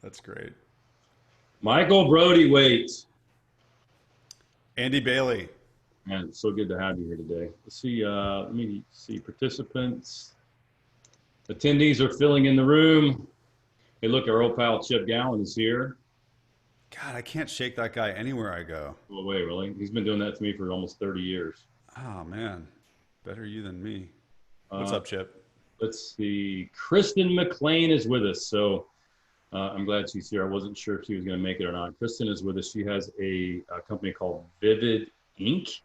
That's great. Michael Brody-Waite. Andy Bailey. Man, it's so good to have you here today. Let's see. Let me see. Participants, attendees are filling in the room. Hey, look, our old pal Chip Gallen is here. God, I can't shake that guy anywhere I go. Oh, wait, really? He's been doing that to me for almost 30 years. Oh, man. Better you than me. What's Uh, up, Chip? let's see. Kristen McLean is with us. So I'm glad she's here. I wasn't sure if she was going to make it or not. Kristen is with us. She has a company called Vivid Inc.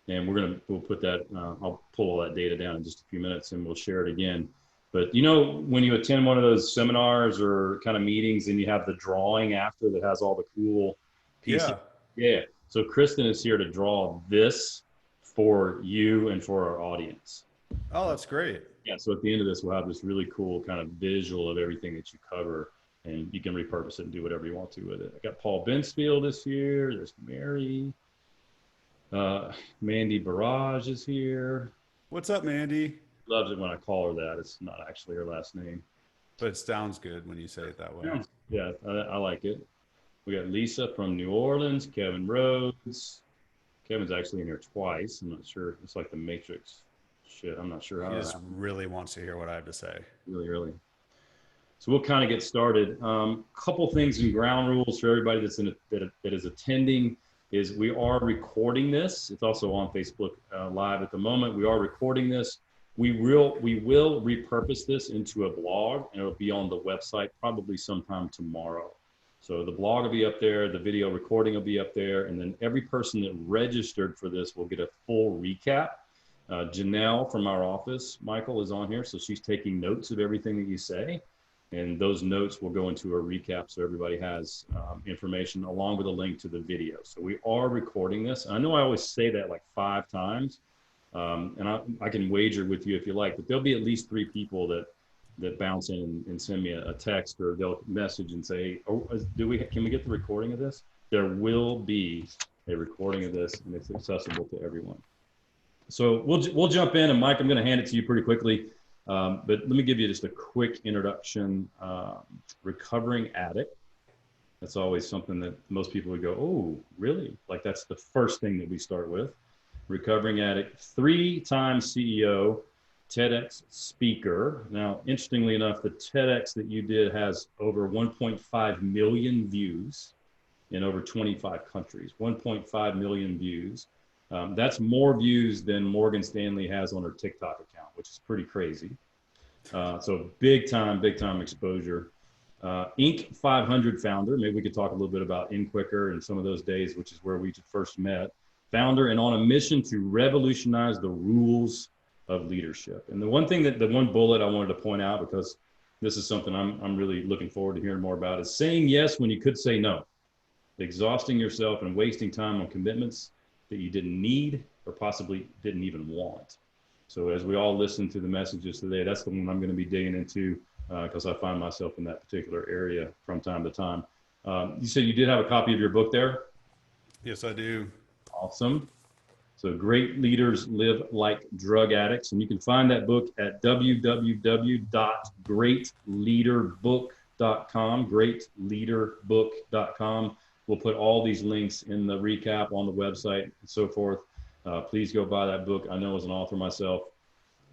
And we'll put that, I'll pull all that data down in just a few minutes and we'll share it again. But you know, when you attend one of those seminars or kind of meetings and you have the drawing after that has all the cool pieces. Yeah. Yeah. So Kristen is here to draw this for you and for our audience. Oh, that's great. Yeah. So at the end of this, we'll have this really cool kind of visual of everything that you cover and you can repurpose it and do whatever you want to with it. I got Paul Bensfield this year. There's Mary. Mandy Barrage is here. What's up, Mandy? Loves it when I call her that. It's not actually her last name. But it sounds good when you say it that way. Yeah, I like it. We got Lisa from New Orleans, Kevin Rhodes. Kevin's actually in here twice. I'm not sure. It's like the Matrix shit. I'm not sure how. He just really wants to hear what I have to say. Really early. So we'll kind of get started. Couple things in ground rules for everybody that is attending is we are recording this. It's also on Facebook Live at the moment. We are recording this. We will repurpose this into a blog and it'll be on the website probably sometime tomorrow. So the blog will be up there, the video recording will be up there, and then every person that registered for this will get a full recap. Janelle from our office, Michael, is on here, so she's taking notes of everything that you say. And those notes will go into a recap so everybody has information along with a link to the video. So we are recording this. I know I always say that like 5 times, and I can wager with you if you like, but there'll be at least 3 people that bounce in and send me a text or they'll message and say, oh, can we get the recording of this? There will be a recording of this and it's accessible to everyone. So we'll jump in, and Mike, I'm going to hand it to you pretty quickly. But let me give you just a quick introduction. Recovering addict. That's always something that most people would go, oh, really? Like that's the first thing that we start with. Recovering addict, 3-time CEO, TEDx speaker. Now, interestingly enough, the TEDx that you did has over 1.5 million views in over 25 countries, 1.5 million views. That's more views than Morgan Stanley has on her TikTok account, which is pretty crazy. So big time exposure. Inc. 500 founder. Maybe we could talk a little bit about InQuicker and some of those days, which is where we first met. Founder and on a mission to revolutionize the rules of leadership. And the one bullet I wanted to point out, because this is something I'm really looking forward to hearing more about, is saying yes when you could say no. Exhausting yourself and wasting time on commitments that you didn't need or possibly didn't even want. So as we all listen to the messages today, that's the one I'm going to be digging into because I find myself in that particular area from time to time. You said you did have a copy of your book there? Yes, I do. Awesome. So Great Leaders Live Like Drug Addicts. And you can find that book at www.greatleaderbook.com, greatleaderbook.com. We'll put all these links in the recap on the website and so forth. Please go buy that book. I know as an author myself,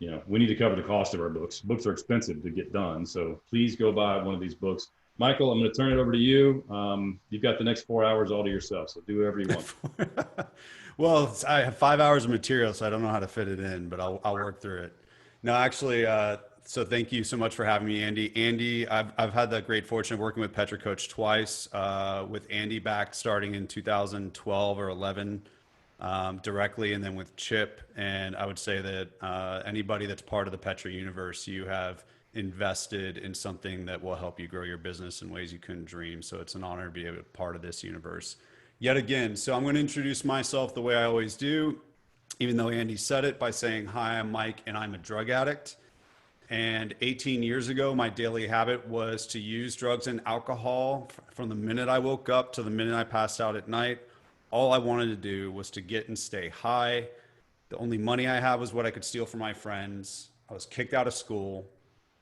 you know, we need to cover the cost of our books. Books are expensive to get done. So please go buy one of these books. Michael, I'm going to turn it over to you. You've got the next 4 hours all to yourself. So do whatever you want. Well, I have 5 hours of material, so I don't know how to fit it in, but I'll work through it. No, actually, so thank you so much for having me, Andy. Andy, I've had the great fortune of working with Petra Coach twice, with Andy back starting in 2012 or 11 directly, and then with Chip. And I would say that anybody that's part of the Petra universe, you have invested in something that will help you grow your business in ways you couldn't dream. So it's an honor to be a part of this universe yet again. So I'm going to introduce myself the way I always do, even though Andy said it, by saying, hi, I'm Mike and I'm a drug addict. And 18 years ago, my daily habit was to use drugs and alcohol from the minute I woke up to the minute I passed out at night. All I wanted to do was to get and stay high. The only money I had was what I could steal from my friends. I was kicked out of school.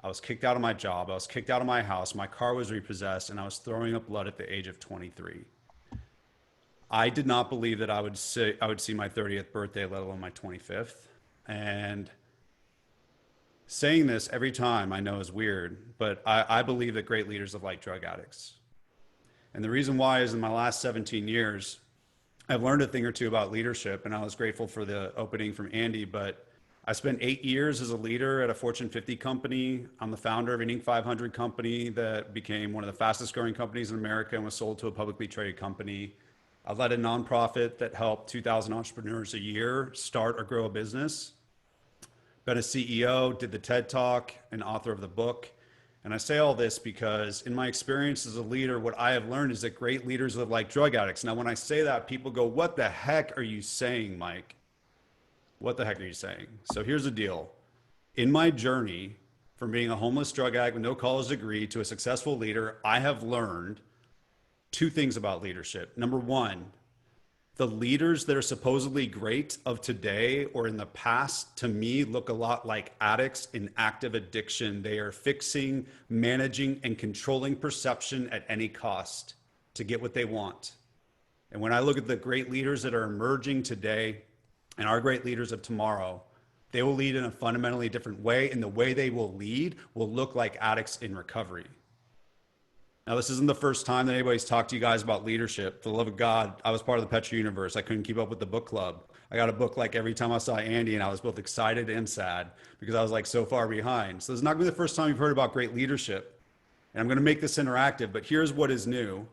I was kicked out of my job. I was kicked out of my house. My car was repossessed, and I was throwing up blood at the age of 23. I did not believe that I would see my 30th birthday, let alone my 25th. And saying this every time I know is weird, but I believe that great leaders are like drug addicts. And the reason why is in my last 17 years, I've learned a thing or two about leadership, and I was grateful for the opening from Andy, but I spent 8 years as a leader at a Fortune 50 company. I'm the founder of an Inc. 500 company that became one of the fastest growing companies in America and was sold to a publicly traded company. I led a nonprofit that helped 2,000 entrepreneurs a year start or grow a business. Been a CEO, did the TED Talk, and author of the book. And I say all this because in my experience as a leader, what I have learned is that great leaders live like drug addicts. Now, when I say that, people go, what the heck are you saying, Mike? What the heck are you saying? So here's the deal. In my journey from being a homeless drug addict with no college degree to a successful leader, I have learned two things about leadership. Number one, the leaders that are supposedly great of today or in the past, to me, look a lot like addicts in active addiction. They are fixing, managing, and controlling perception at any cost to get what they want. And when I look at the great leaders that are emerging today and our great leaders of tomorrow, they will lead in a fundamentally different way, and the way they will lead will look like addicts in recovery. Now, this isn't the first time that anybody's talked to you guys about leadership. For the love of God, I was part of the Petra universe. I couldn't keep up with the book club. I got a book like every time I saw Andy, and I was both excited and sad because I was like so far behind. So this is not going to be the first time you've heard about great leadership. And I'm going to make this interactive, but here's what is new.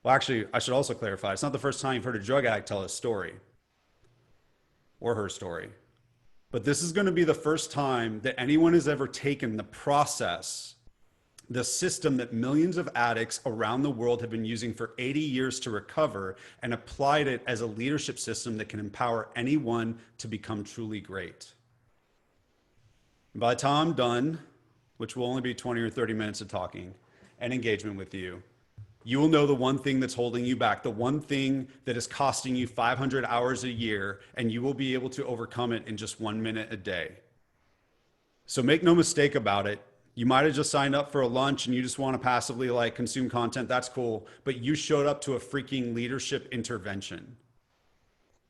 Well, actually, I should also clarify. It's not the first time you've heard a drug addict tell his story or her story. But this is going to be the first time that anyone has ever taken the process, the system that millions of addicts around the world have been using for 80 years to recover, and applied it as a leadership system that can empower anyone to become truly great. And by the time I'm done, which will only be 20 or 30 minutes of talking and engagement with you, you will know the one thing that's holding you back, the one thing that is costing you 500 hours a year, and you will be able to overcome it in just 1 minute a day. So make no mistake about it. You might have just signed up for a lunch and you just want to passively like consume content. That's cool. But you showed up to a freaking leadership intervention.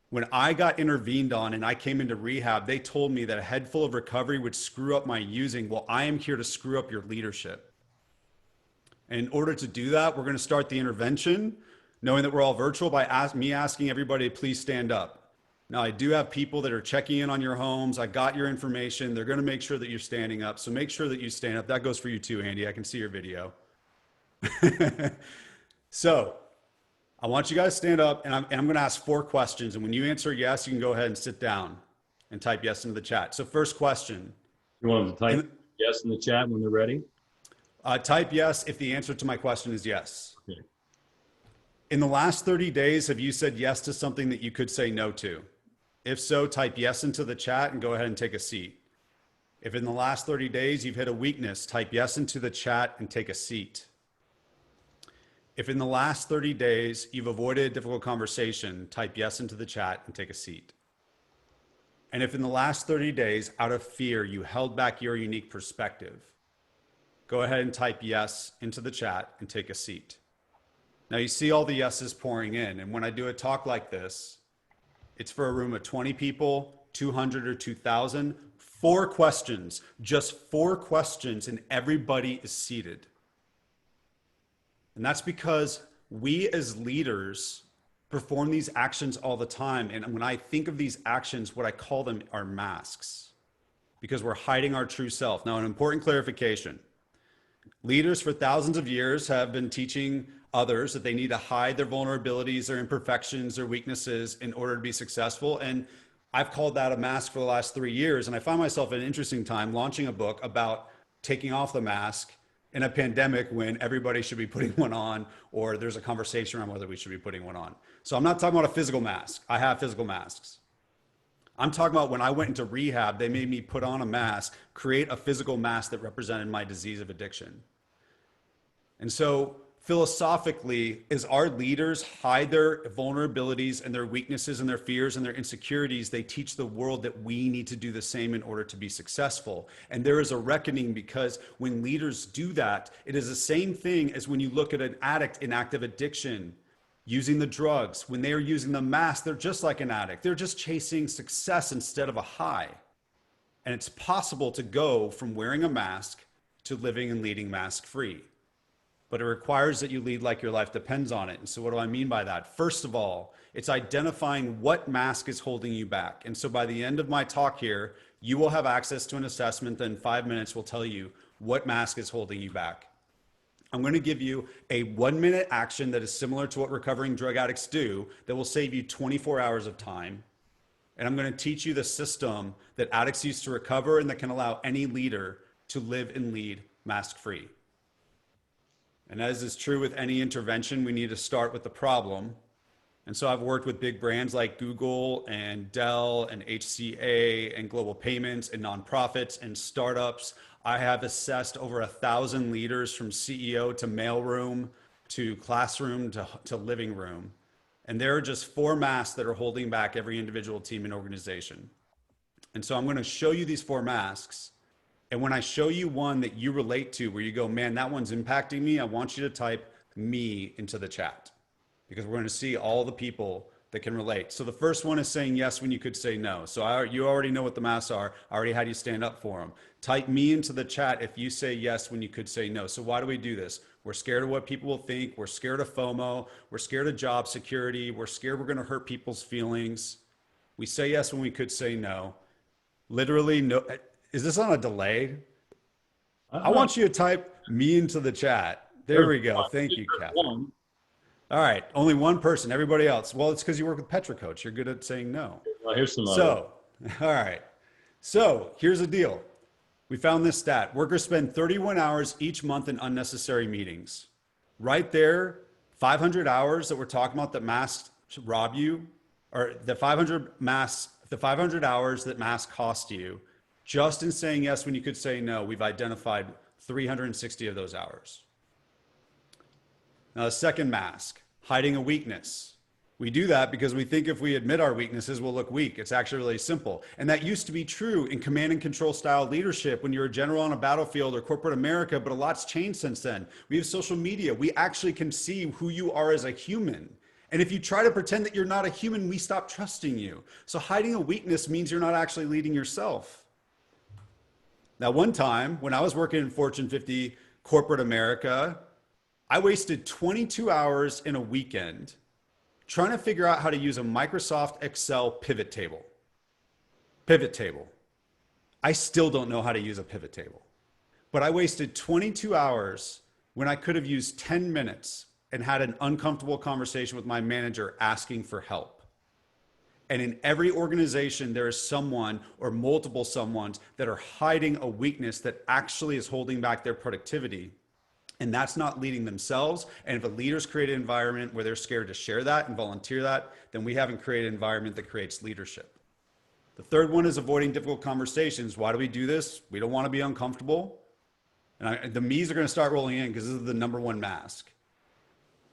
When I got intervened on and I came into rehab, they told me that a head full of recovery would screw up my using. Well, I am here to screw up your leadership. And in order to do that, we're going to start the intervention, knowing that we're all virtual, by me asking everybody to please stand up. Now, I do have people that are checking in on your homes. I got your information. They're going to make sure that you're standing up. So make sure that you stand up. That goes for you too, Andy. I can see your video. So I want you guys to stand up, and I'm going to ask 4 questions. And when you answer yes, you can go ahead and sit down and type yes into the chat. So first question. You want them to type yes in the chat when they're ready? Type yes if the answer to my question is yes. Okay. In the last 30 days, have you said yes to something that you could say no to? If so, type yes into the chat and go ahead and take a seat. If in the last 30 days you've hit a weakness, type yes into the chat and take a seat. If in the last 30 days you've avoided a difficult conversation, type yes into the chat and take a seat. And if in the last 30 days, out of fear, you held back your unique perspective, go ahead and type yes into the chat and take a seat. Now you see all the yeses pouring in. And when I do a talk like this, it's for a room of 20 people, 200 or 2,000, 4 questions, just 4 questions, and everybody is seated. And that's because we as leaders perform these actions all the time. And when I think of these actions, what I call them are masks, because we're hiding our true self. Now, an important clarification. Leaders for thousands of years have been teaching others that they need to hide their vulnerabilities, their imperfections, their weaknesses in order to be successful. And I've called that a mask for the last 3 years. And I find myself at an interesting time launching a book about taking off the mask in a pandemic when everybody should be putting one on, or there's a conversation around whether we should be putting one on. So I'm not talking about a physical mask. I have physical masks. I'm talking about when I went into rehab, they made me put on a mask, create a physical mask that represented my disease of addiction. And so philosophically is our leaders hide their vulnerabilities and their weaknesses and their fears and their insecurities. They teach the world that we need to do the same in order to be successful. And there is a reckoning, because when leaders do that, it is the same thing as when you look at an addict in active addiction using the drugs. When they are using the mask, they're just like an addict. They're just chasing success instead of a high. And it's possible to go from wearing a mask to living and leading mask free. But it requires that you lead like your life depends on it. And so what do I mean by that? First of all, it's identifying what mask is holding you back. And so by the end of my talk here, you will have access to an assessment that in 5 minutes will tell you what mask is holding you back. I'm going to give you a 1-minute action that is similar to what recovering drug addicts do that will save you 24 hours of time. And I'm going to teach you the system that addicts use to recover and that can allow any leader to live and lead mask free. And as is true with any intervention, we need to start with the problem. And so I've worked with big brands like Google and Dell and HCA and Global Payments and nonprofits and startups. I have assessed over 1,000 leaders from CEO to mailroom to classroom to living room. And there are just 4 masks that are holding back every individual team and organization. And so I'm going to show you these 4 masks. And when I show you one that you relate to, where you go, man, that one's impacting me, I want you to type me into the chat, because we're going to see all the people that can relate. So the first one is saying yes when you could say no. So you already know what the masks are. I already had you stand up for them. Type me into the chat if you say yes when you could say no. So why do we do this? We're scared of what people will think. We're scared of FOMO. We're scared of job security. We're scared we're going to hurt people's feelings. We say yes when we could say no. Literally no. Is this on a delay? I want you to type me into the chat. There we go. Thank you, Catherine. All right. Only one person. Everybody else. Well, it's because you work with Petra, coach. You're good at saying no. Well, here's some So, all right. So here's the deal. We found this stat. Workers spend 31 hours each month in unnecessary meetings. Right there, 500 hours that we're talking about that masks rob you, or the 500 hours that masks cost you. Just in saying yes when you could say no, we've identified 360 of those hours. Now, the second mask, hiding a weakness. We do that because we think if we admit our weaknesses, we'll look weak. It's actually really simple. And that used to be true in command and control style leadership when you're a general on a battlefield or corporate America, but a lot's changed since then. We have social media. We actually can see who you are as a human. And if you try to pretend that you're not a human, we stop trusting you. So hiding a weakness means you're not actually leading yourself. Now, one time when I was working in Fortune 50 corporate America, I wasted 22 hours in a weekend trying to figure out how to use a Microsoft Excel pivot table. Pivot table. I still don't know how to use a pivot table. But I wasted 22 hours when I could have used 10 minutes and had an uncomfortable conversation with my manager asking for help. And in every organization, there is someone or multiple someones that are hiding a weakness that actually is holding back their productivity. And that's not leading themselves. And if a leader's created an environment where they're scared to share that and volunteer that, then we haven't created an environment that creates leadership. The third one is avoiding difficult conversations. Why do we do this? We don't want to be uncomfortable. And the me's are going to start rolling in because this is the number one mask.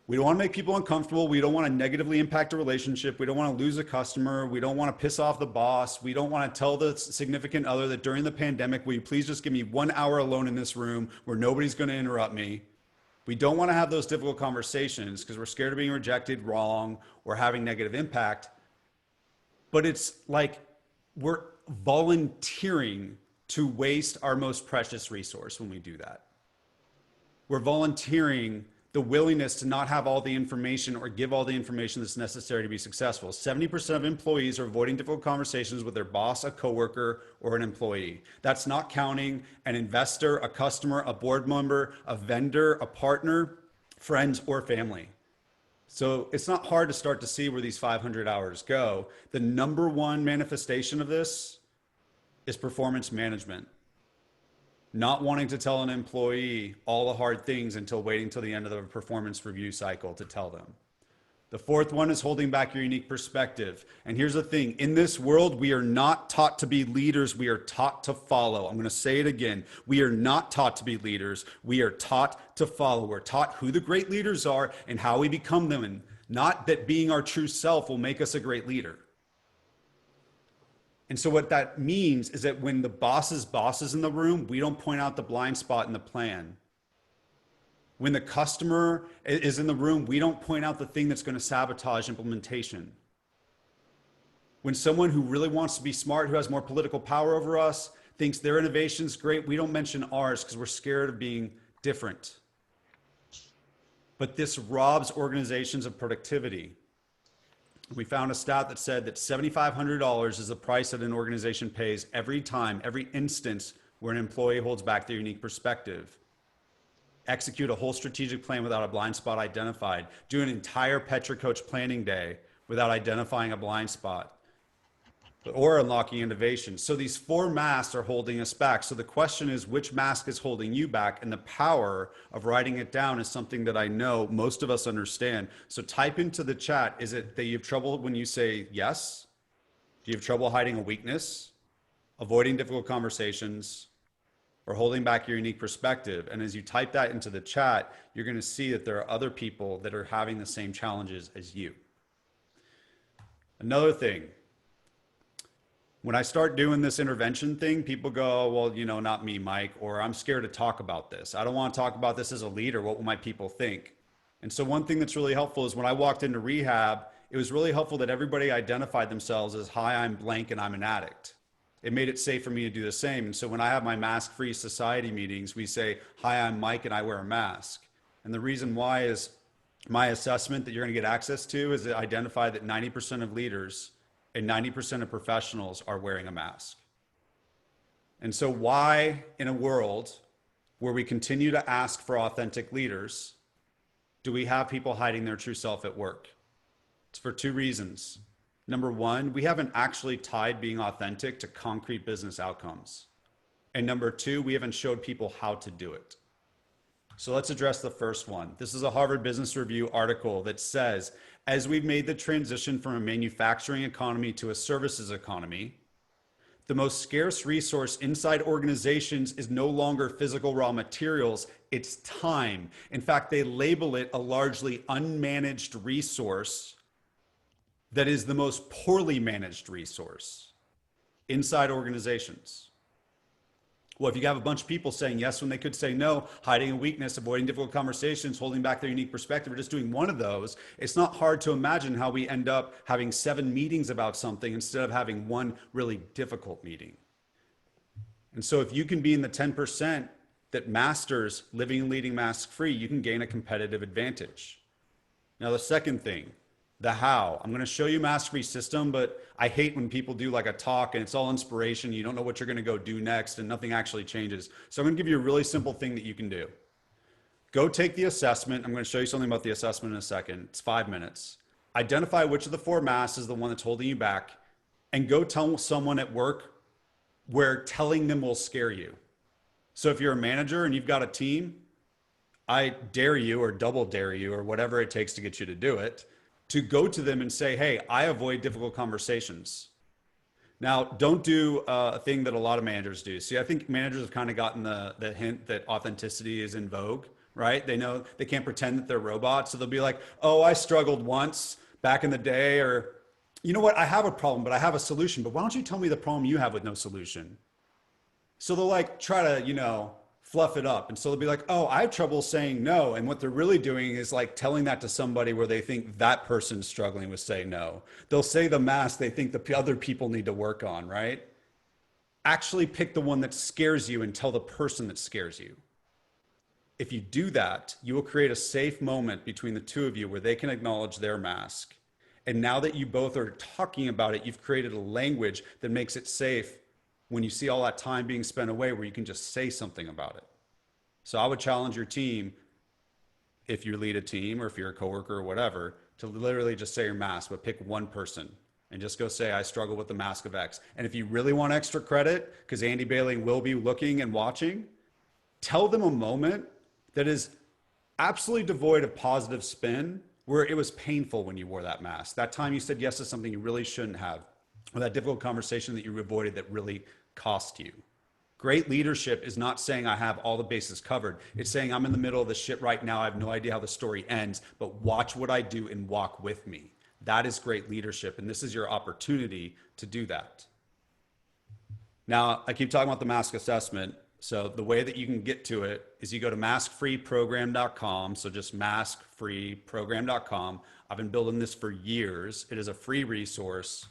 We don't want to make people uncomfortable. We don't want to negatively impact a relationship. We don't want to lose a customer. We don't want to piss off the boss. We don't want to tell the significant other that during the pandemic, will you please just give me 1 hour alone in this room where nobody's going to interrupt me. We don't want to have those difficult conversations because we're scared of being rejected, wrong, or having negative impact. But it's like we're volunteering to waste our most precious resource when we do that. We're volunteering the willingness to not have all the information or give all the information that's necessary to be successful. 70% of employees are avoiding difficult conversations with their boss, a coworker, or an employee. That's not counting an investor, a customer, a board member, a vendor, a partner, friends, or family. So it's not hard to start to see where these 500 hours go. The number one manifestation of this is performance management. Not wanting to tell an employee all the hard things until waiting till the end of the performance review cycle to tell them. The fourth one is holding back your unique perspective. And here's the thing, in this world, we are not taught to be leaders. We are taught to follow. I'm going to say it again. We are not taught to be leaders. We are taught to follow. We're taught who the great leaders are and how we become them. And not that being our true self will make us a great leader. And so what that means is that when the boss's boss is in the room, we don't point out the blind spot in the plan. When the customer is in the room, we don't point out the thing that's going to sabotage implementation. When someone who really wants to be smart, who has more political power over us, thinks their innovation's great, we don't mention ours because we're scared of being different. But this robs organizations of productivity. We found a stat that said that $7,500 is the price that an organization pays every time, every instance where an employee holds back their unique perspective. Execute a whole strategic plan without a blind spot identified. Do an entire Petra coach planning day without identifying a blind spot or unlocking innovation. So these four masks are holding us back. So the question is, which mask is holding you back? And the power of writing it down is something that I know most of us understand. So type into the chat, is it that you have trouble when you say yes? Do you have trouble hiding a weakness, avoiding difficult conversations, or holding back your unique perspective? And as you type that into the chat, you're going to see that there are other people that are having the same challenges as you. Another thing, when I start doing this intervention thing, people go, well, you know, not me, Mike, or I'm scared to talk about this. I don't want to talk about this as a leader. What will my people think? And so one thing that's really helpful is when I walked into rehab, it was really helpful that everybody identified themselves as, hi, I'm blank and I'm an addict. It made it safe for me to do the same. And so when I have my mask-free society meetings, we say, hi, I'm Mike and I wear a mask. And the reason why is my assessment that you're going to get access to is to identify that 90% of leaders and 90% of professionals are wearing a mask. And so why in a world where we continue to ask for authentic leaders, do we have people hiding their true self at work? It's for two reasons. Number one, we haven't actually tied being authentic to concrete business outcomes. And number two, we haven't showed people how to do it. So let's address the first one. This is a Harvard Business Review article that says, as we've made the transition from a manufacturing economy to a services economy, the most scarce resource inside organizations is no longer physical raw materials, it's time. In fact, they label it a largely unmanaged resource that is the most poorly managed resource inside organizations. Well, if you have a bunch of people saying yes when they could say no, hiding a weakness, avoiding difficult conversations, holding back their unique perspective, or just doing one of those, it's not hard to imagine how we end up having 7 meetings about something instead of having one really difficult meeting. And so if you can be in the 10% that masters living and leading mask-free, you can gain a competitive advantage. Now, the second thing, the how. I'm going to show you mask-free system, but I hate when people do like a talk and it's all inspiration. You don't know what you're going to go do next and nothing actually changes. So I'm going to give you a really simple thing that you can do. Go take the assessment. I'm going to show you something about the assessment in a second. It's 5 minutes. Identify which of the 4 masks is the one that's holding you back, and go tell someone at work where telling them will scare you. So if you're a manager and you've got a team, I dare you, or double dare you, or whatever it takes to get you to do it, to go to them and say, hey, I avoid difficult conversations. Now, don't do a thing that a lot of managers do. See, I think managers have kind of gotten the hint that authenticity is in vogue, right? They know they can't pretend that they're robots. So they'll be like, oh, I struggled once back in the day, or, you know what, I have a problem, but I have a solution. But why don't you tell me the problem you have with no solution? So they'll like try to, you know, fluff it up. And so they'll be like, oh, I have trouble saying no. And what they're really doing is like telling that to somebody where they think that person's struggling with saying no. They'll say the mask they think the other people need to work on, right? Actually pick the one that scares you and tell the person that scares you. If you do that, you will create a safe moment between the two of you where they can acknowledge their mask. And now that you both are talking about it, you've created a language that makes it safe when you see all that time being spent away where you can just say something about it. So I would challenge your team, if you lead a team or if you're a coworker or whatever, to literally just say your mask, but pick one person and just go say, I struggle with the mask of X. And if you really want extra credit, because Andy Bailey will be looking and watching, tell them a moment that is absolutely devoid of positive spin where it was painful when you wore that mask. That time you said yes to something you really shouldn't have, or that difficult conversation that you avoided that really cost you. Great leadership is not saying I have all the bases covered. It's saying I'm in the middle of the shit right now. I have no idea how the story ends, but watch what I do and walk with me. That is great leadership. And this is your opportunity to do that. Now, I keep talking about the mask assessment. So the way that you can get to it is you go to maskfreeprogram.com. So just maskfreeprogram.com. I've been building this for years. It is a free resource.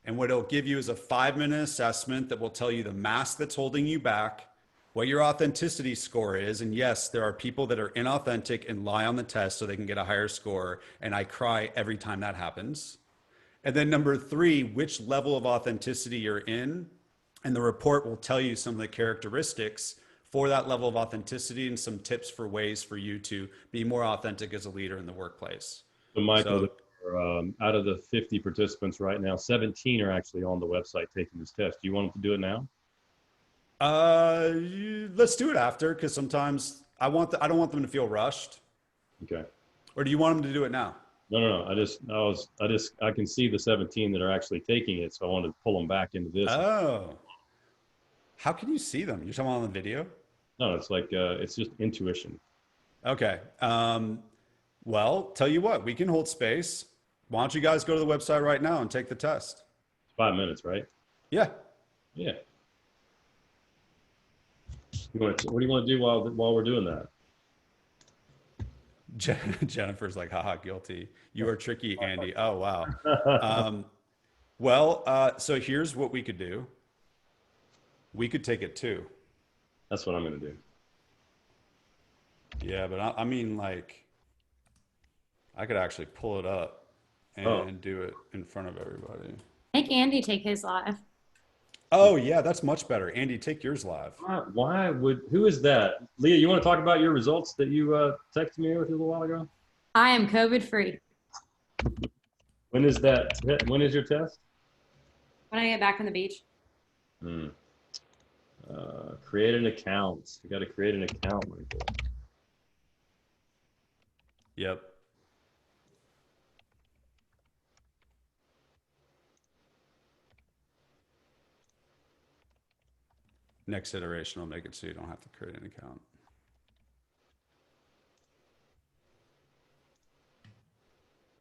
And what it'll give you is a 5-minute assessment that will tell you the mask that's holding you back, what your authenticity score is. And yes, there are people that are inauthentic and lie on the test so they can get a higher score. And I cry every time that happens. And then number 3, which level of authenticity you're in. And the report will tell you some of the characteristics for that level of authenticity and some tips for ways for you to be more authentic as a leader in the workplace. So Michael, So, out of the 50 participants right now, 17 are actually on the website taking this test. Do you want them to do it now? let's do it after, because sometimes I don't want them to feel rushed. Okay. Or do you want them to do it now? No. I can see the 17 that are actually taking it, so I wanted to pull them back into this. Oh, how can you see them? You're talking on the video? No, it's like it's just intuition. Okay. Well, tell you what, we can hold space. Why don't you guys go to the website right now and take the test? It's 5 minutes, right? Yeah. Yeah. What do you want to do while we're doing that? Jennifer's like, haha, guilty. You are tricky, Andy. Oh, wow. So here's what we could do. We could take it too. That's what I'm going to do. Yeah, but I mean, like, I could actually pull it up and do it in front of everybody. Make Andy take his live. Oh, yeah, that's much better. Andy, take yours live. Who is that? Leah, you want to talk about your results that you texted me with a little while ago? I am COVID free. When is that? When is your test? When I get back from the beach. Create an account. You got to create an account, Michael. Yep. Next iteration will make it so you don't have to create an account.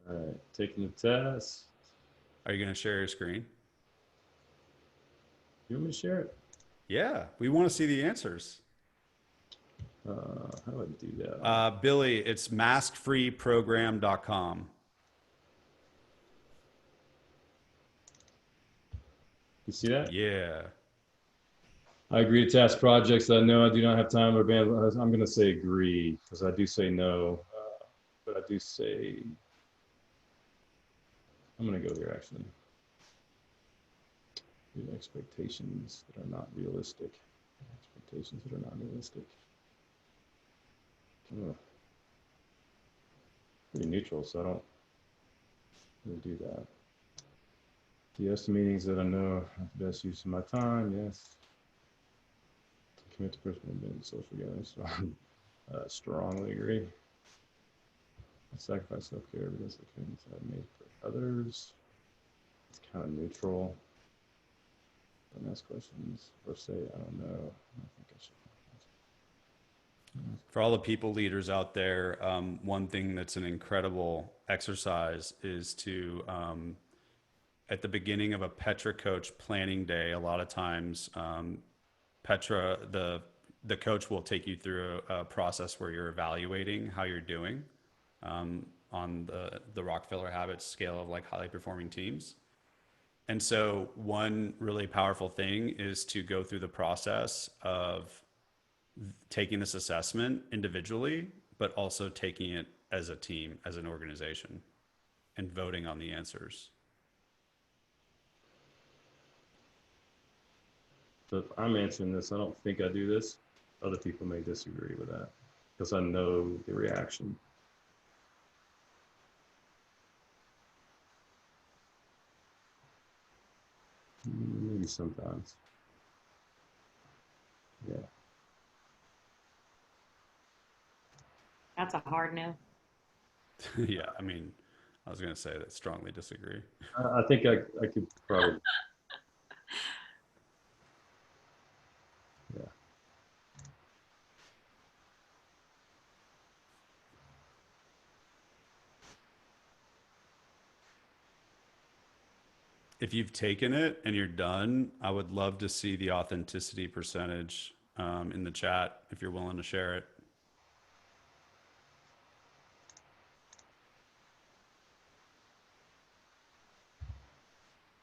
All right, taking the test. Are you going to share your screen? You want me to share it? Yeah, we want to see the answers. How do I do that? Billy, it's maskfreeprogram.com. You see that? Yeah. I agree to task projects that I know I do not have time or bandwidth. I'm going to say agree because I do say no, but I do say, I'm going to go here actually. Expectations that are not realistic. Expectations that are not realistic. Pretty neutral, so I don't really do that. Yes to meetings that I know have the best use of my time, yes. Commit to personal and social gatherings, so I strongly agree. I sacrifice self-care because the commitments I've made for others. It's kind of neutral. Don't ask questions or say, I don't know. I think I should. For all the people leaders out there, one thing that's an incredible exercise is to, at the beginning of a Petra coach planning day, a lot of times Petra, the coach will take you through a process where you're evaluating how you're doing on the Rockefeller Habits scale of like highly performing teams. And so one really powerful thing is to go through the process of taking this assessment individually, but also taking it as a team, as an organization, and voting on the answers. So if I'm answering this, I don't think I do this. Other people may disagree with that because I know the reaction. Maybe sometimes. Yeah. That's a hard no. Yeah, I mean, I was going to say that strongly disagree. I think I could probably. Yeah. If you've taken it and you're done, I would love to see the authenticity percentage in the chat if you're willing to share it.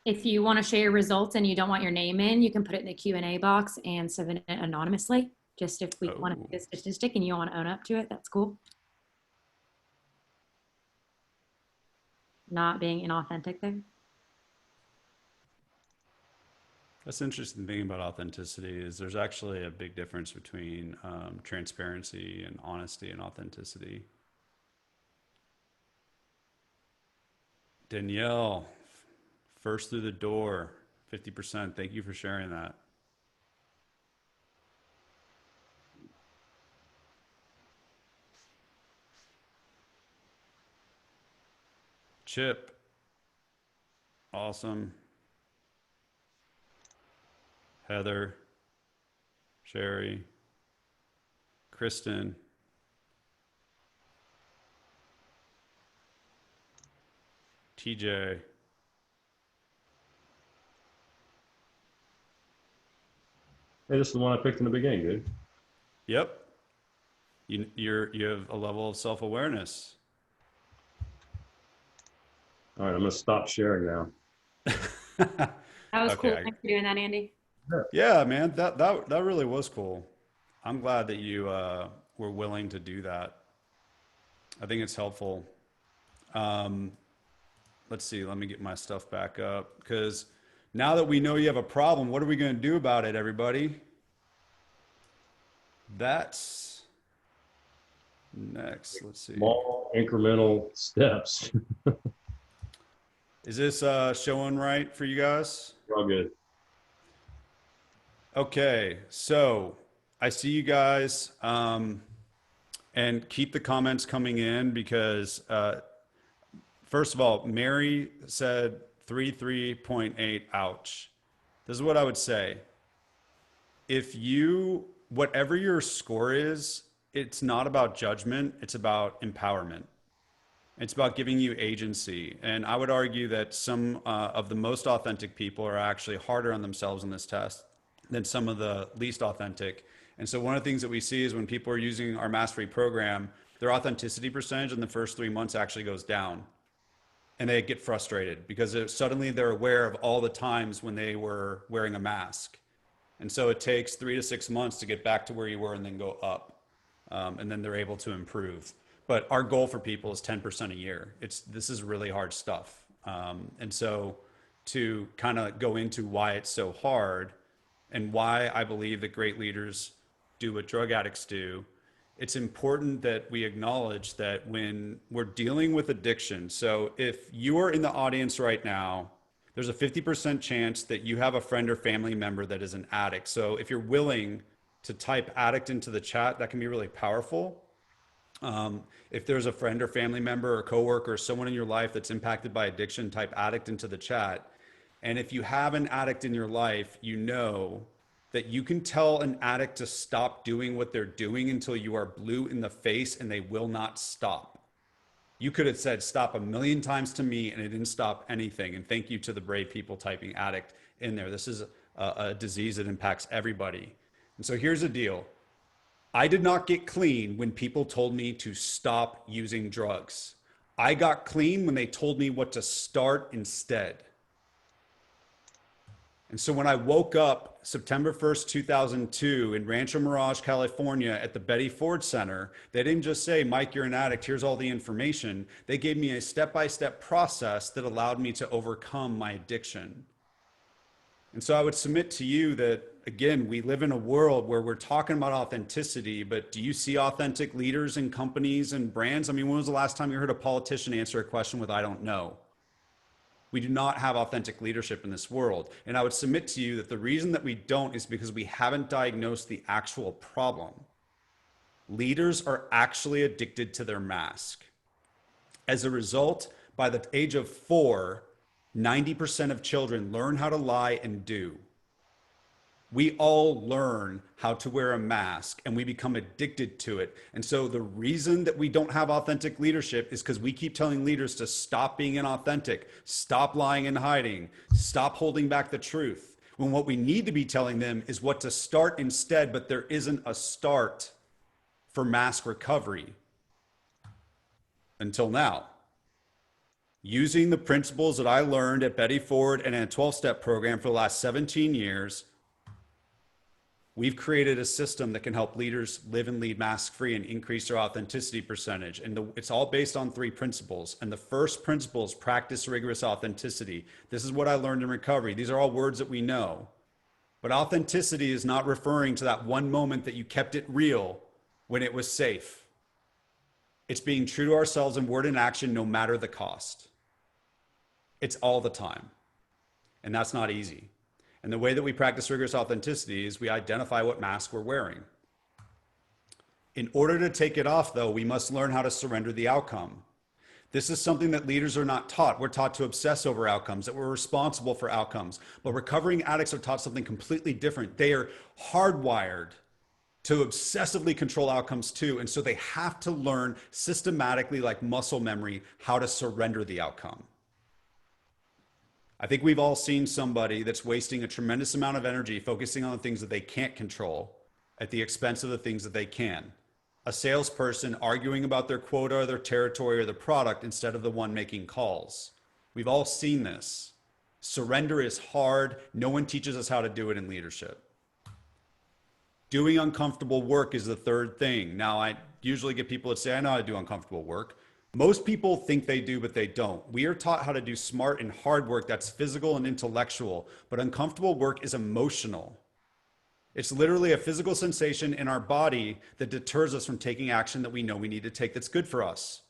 If you want to share your results and you don't want your name in, you can put it in the Q&A box and submit it anonymously. Just if we want to Oh, see a statistic and you want to own up to it, that's cool. Not being inauthentic there. that's the interesting thing about authenticity is there's actually a big difference between transparency and honesty and authenticity. Danielle, first through the door, 50%. Thank you for sharing that. Chip, awesome. Heather, Sherry, Kristen, TJ. Hey, this is the one I picked in the beginning, dude. Yep. You have a level of self-awareness. All right, I'm going to stop sharing now. That was cool. Okay. Thanks for doing that, Andy. Yeah, man, that really was cool. I'm glad that you were willing to do that. I think it's helpful. Um, let's see. Let me get my stuff back up because now that we know you have a problem, what are we going to do about it, everybody? That's next. Let's see. Small incremental steps. Is this showing right for you guys? We're all good. Okay, so I see you guys, and keep the comments coming in because first of all, Mary said 3.8. Ouch. This is what I would say. If you, whatever your score is, it's not about judgment, it's about empowerment. It's about giving you agency. And I would argue that some of the most authentic people are actually harder on themselves in this test than some of the least authentic. And so one of the things that we see is when people are using our mastery program, their authenticity percentage in the first 3 months actually goes down. And they get frustrated because suddenly they're aware of all the times when they were wearing a mask. And so it takes 3 to 6 months to get back to where you were and then go up. And then they're able to improve. But our goal for people is 10% a year. This is really hard stuff. And so to kind of go into why it's so hard and why I believe that great leaders do what drug addicts do, it's important that we acknowledge that when we're dealing with addiction, so if you are in the audience right now, there's a 50% chance that you have a friend or family member that is an addict. So if you're willing to type addict into the chat, that can be really powerful. If there's a friend or family member or coworker or someone in your life that's impacted by addiction, type addict into the chat. And if you have an addict in your life, you know that you can tell an addict to stop doing what they're doing until you are blue in the face and they will not stop. You could have said stop a million times to me and it didn't stop anything. And thank you to the brave people typing addict in there. This is a disease that impacts everybody. And so here's the deal. I did not get clean when people told me to stop using drugs. I got clean when they told me what to start instead. And so when I woke up September 1st, 2002 in Rancho Mirage, California at the Betty Ford Center, they didn't just say, Mike, you're an addict, here's all the information. They gave me a step-by-step process that allowed me to overcome my addiction. And so I would submit to you that, again, we live in a world where we're talking about authenticity, but do you see authentic leaders in companies and brands? I mean, when was the last time you heard a politician answer a question with, I don't know? We do not have authentic leadership in this world. And I would submit to you that the reason that we don't is because we haven't diagnosed the actual problem. Leaders are actually addicted to their mask. As a result, by the age of 4, 90% of children learn how to lie and do. We all learn how to wear a mask and we become addicted to it. And so the reason that we don't have authentic leadership is because we keep telling leaders to stop being inauthentic, stop lying and hiding, stop holding back the truth. When what we need to be telling them is what to start instead, but there isn't a start for mask recovery until now. Using the principles that I learned at Betty Ford and in a 12-step program for the last 17 years, we've created a system that can help leaders live and lead mask-free and increase their authenticity percentage. And it's all based on 3 principles. And the first principle is practice rigorous authenticity. This is what I learned in recovery. These are all words that we know. But authenticity is not referring to that one moment that you kept it real when it was safe. It's being true to ourselves in word and action, no matter the cost. It's all the time. And that's not easy. And the way that we practice rigorous authenticity is we identify what mask we're wearing. In order to take it off, though, we must learn how to surrender the outcome. This is something that leaders are not taught. We're taught to obsess over outcomes, that we're responsible for outcomes. But recovering addicts are taught something completely different. They are hardwired to obsessively control outcomes too. And so they have to learn systematically, like muscle memory, how to surrender the outcome. I think we've all seen somebody that's wasting a tremendous amount of energy focusing on the things that they can't control at the expense of the things that they can. A salesperson arguing about their quota or their territory or the product instead of the one making calls. We've all seen this. Surrender is hard. No one teaches us how to do it in leadership. Doing uncomfortable work is the third thing. Now, I usually get people that say, I know how to do uncomfortable work. Most people think they do, but they don't. We are taught how to do smart and hard work that's physical and intellectual, but uncomfortable work is emotional. It's literally a physical sensation in our body that deters us from taking action that we know we need to take that's good for us.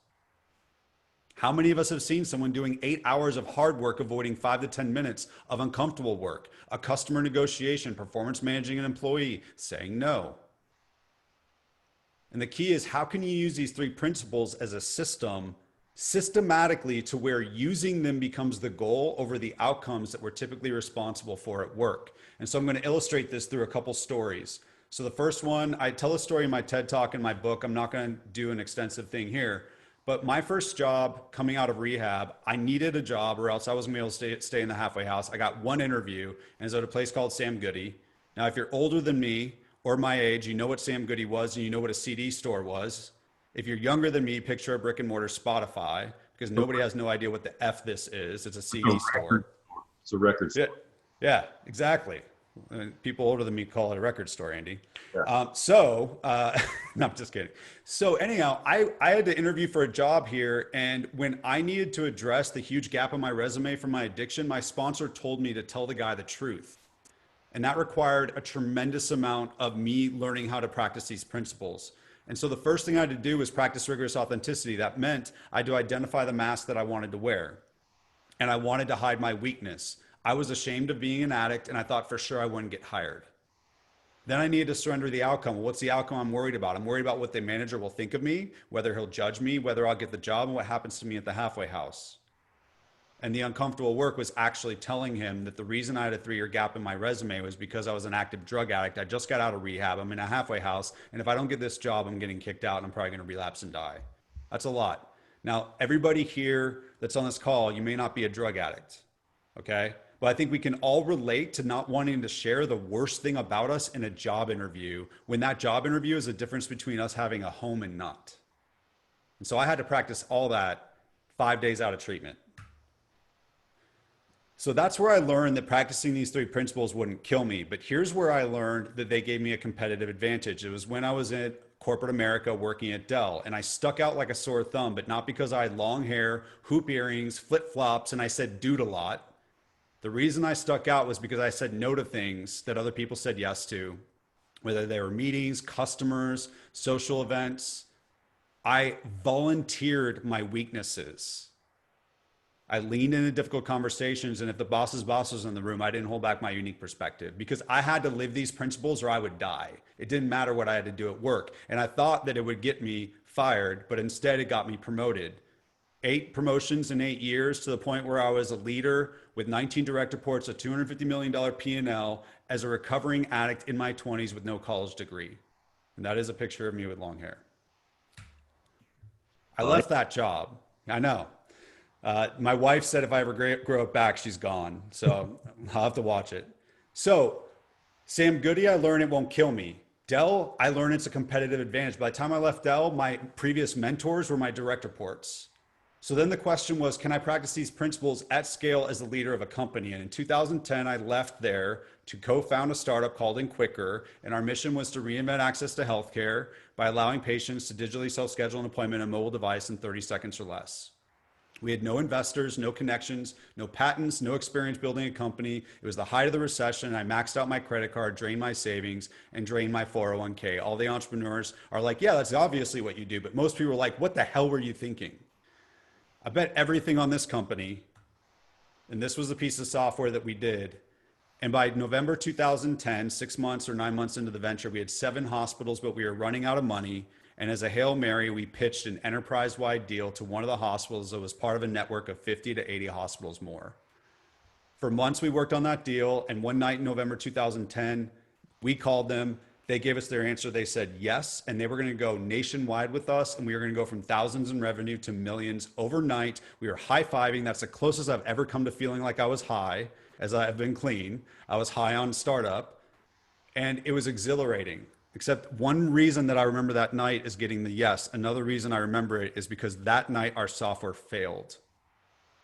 How many of us have seen someone doing 8 hours of hard work avoiding 5 to 10 minutes of uncomfortable work, a customer negotiation, performance managing an employee, saying no? And the key is, how can you use these 3 principles as a system systematically to where using them becomes the goal over the outcomes that we're typically responsible for at work? And so I'm going to illustrate this through a couple stories. So the first one, I tell a story in my TED Talk in my book. I'm not going to do an extensive thing here. But my first job coming out of rehab, I needed a job or else I wasn't going to be able to stay in the halfway house. I got one interview, and it was at a place called Sam Goody. Now, if you're older than me or my age, you know what Sam Goody was and you know what a CD store was. If you're younger than me, picture a brick and mortar Spotify, because nobody has no idea what the F this is. It's a CD store. It's a record store. Yeah, exactly. People older than me call it a record store, Andy. Yeah. No, I'm just kidding. So anyhow, I had to interview for a job here. And when I needed to address the huge gap in my resume for my addiction, my sponsor told me to tell the guy the truth. And that required a tremendous amount of me learning how to practice these principles. And so the first thing I had to do was practice rigorous authenticity. That meant I had to identify the mask that I wanted to wear. And I wanted to hide my weakness. I was ashamed of being an addict, and I thought for sure I wouldn't get hired. Then I needed to surrender the outcome. Well, what's the outcome I'm worried about? I'm worried about what the manager will think of me, whether he'll judge me, whether I'll get the job, and what happens to me at the halfway house. And the uncomfortable work was actually telling him that the reason I had a 3-year gap in my resume was because I was an active drug addict. I just got out of rehab. I'm in a halfway house. And if I don't get this job, I'm getting kicked out and I'm probably going to relapse and die. That's a lot. Now, everybody here that's on this call, you may not be a drug addict, okay? But I think we can all relate to not wanting to share the worst thing about us in a job interview when that job interview is the difference between us having a home and not. And so I had to practice all that 5 days out of treatment. So that's where I learned that practicing these 3 principles wouldn't kill me. But here's where I learned that they gave me a competitive advantage. It was when I was in corporate America working at Dell, and I stuck out like a sore thumb, but not because I had long hair, hoop earrings, flip-flops, and I said dude a lot. The reason I stuck out was because I said no to things that other people said yes to, whether they were meetings, customers, social events. I volunteered my weaknesses. I leaned into difficult conversations, and if the boss's boss was in the room, I didn't hold back my unique perspective because I had to live these principles or I would die. It didn't matter what I had to do at work. And I thought that it would get me fired, but instead it got me promoted. 8 promotions in 8 years to the point where I was a leader with 19 direct reports, a $250 million P&L as a recovering addict in my 20s with no college degree. And that is a picture of me with long hair. I Funny. left that job. I know. My wife said if I ever grow it back, she's gone. So I'll have to watch it. So Sam Goody, I learned it won't kill me. Dell, I learned it's a competitive advantage. By the time I left Dell, my previous mentors were my direct reports. So then the question was, can I practice these principles at scale as the leader of a company? And in 2010, I left there to co-found a startup called Quicker. And our mission was to reinvent access to healthcare by allowing patients to digitally self-schedule an appointment on a mobile device in 30 seconds or less. We had no investors, no connections, no patents, no experience building a company. It was the height of the recession. I maxed out my credit card, drained my savings, and drained my 401k. All the entrepreneurs are like, yeah, that's obviously what you do. But most people are like, what the hell were you thinking? I bet everything on this company, and this was the piece of software that we did. And by November 2010, 6 months or 9 months into the venture, we had 7 hospitals, but we were running out of money. And as a Hail Mary, we pitched an enterprise-wide deal to one of the hospitals that was part of a network of 50 to 80 hospitals more. For months, we worked on that deal. And one night in November 2010, we called them. They gave us their answer. They said yes, and they were going to go nationwide with us, and we were going to go from thousands in revenue to millions overnight. We were high-fiving. That's the closest I've ever come to feeling like I was high, as I have been clean. I was high on startup, and it was exhilarating. Except one reason that I remember that night is getting the yes. Another reason I remember it is because that night our software failed